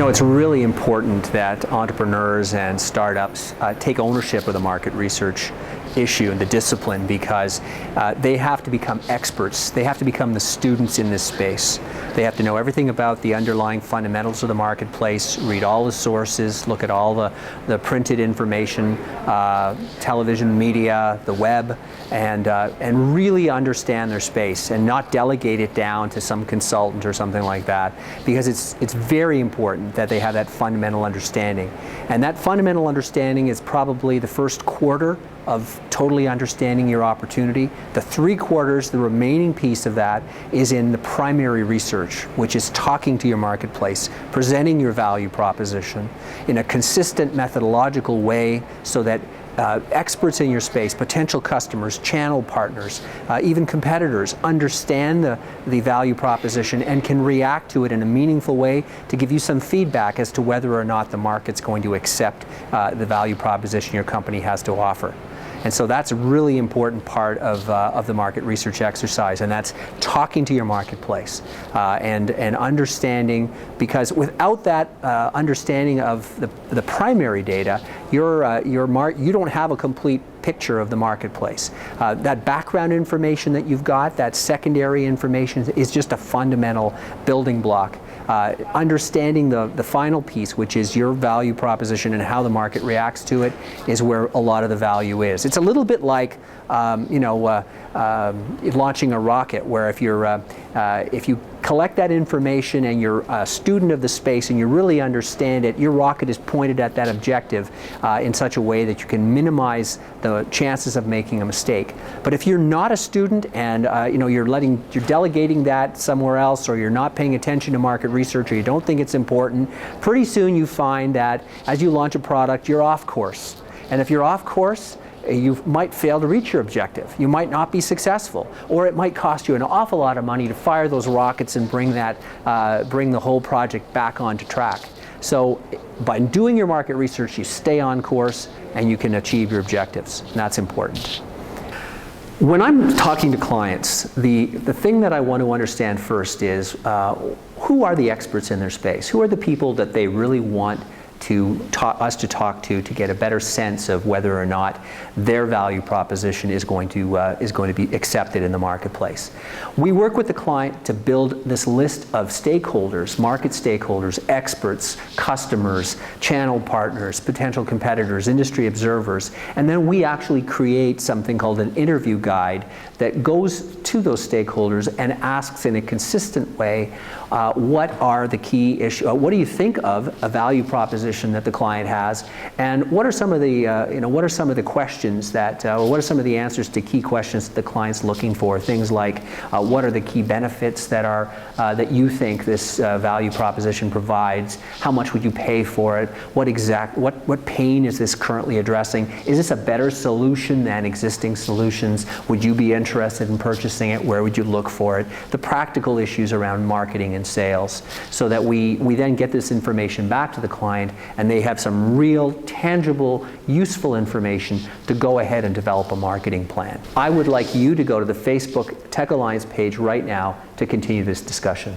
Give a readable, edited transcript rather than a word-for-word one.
It's really important that entrepreneurs and startups take ownership of the market research issue and the discipline, because they have to become experts. They have to become the students in this space. They have to know everything about the underlying fundamentals of the marketplace, read all the sources, look at all the printed information, television, media, the web, and really understand their space and not delegate it down to some consultant or something like that, because it's very important that they have that fundamental understanding. And that fundamental understanding is probably the first quarter of totally understanding your opportunity. The 3/4, the remaining piece of that, is in the primary research, which is talking to your marketplace, presenting your value proposition in a consistent methodological way so that experts in your space, potential customers, channel partners, even competitors understand the value proposition and can react to it in a meaningful way to give you some feedback as to whether or not the market's going to accept the value proposition your company has to offer. And so that's a really important part of the market research exercise, and that's talking to your marketplace and understanding, because without that understanding of the primary data, you don't have a complete picture of the marketplace. That background information that you've got, that secondary information, is just a fundamental building block. Understanding the final piece, which is your value proposition and how the market reacts to it, is where a lot of the value is. It's a little bit like launching a rocket, where if you collect that information and you're a student of the space and you really understand it, your rocket is pointed at that objective in such a way that you can minimize the chances of making a mistake. But if you're not a student and you're delegating that somewhere else, or you're not paying attention to market research, or you don't think it's important, pretty soon you find that as you launch a product, you're off course. And if you're off course, you might fail to reach your objective. You might not be successful, or it might cost you an awful lot of money to fire those rockets and bring the whole project back onto track. So by doing your market research, you stay on course and you can achieve your objectives, and that's important. When I'm talking to clients, the thing that I want to understand first is who are the experts in their space? Who are the people that they really want us to talk to get a better sense of whether or not their value proposition is going to be accepted in the marketplace. We work with the client to build this list of stakeholders, market stakeholders, experts, customers, channel partners, potential competitors, industry observers, and then we actually create something called an interview guide that goes to those stakeholders and asks in a consistent way, what are the key issues, what do you think of a value proposition that the client has, and what are some of the questions that, or what are some of the answers to key questions that the client's looking for? Things like, what are the key benefits that you think this value proposition provides? How much would you pay for it? What pain is this currently addressing? Is this a better solution than existing solutions? Would you be interested in purchasing it? Where would you look for it? The practical issues around marketing and sales, so that we then get this information back to the client, and they have some real, tangible, useful information to go ahead and develop a marketing plan. I would like you to go to the Facebook TechAlliance page right now to continue this discussion.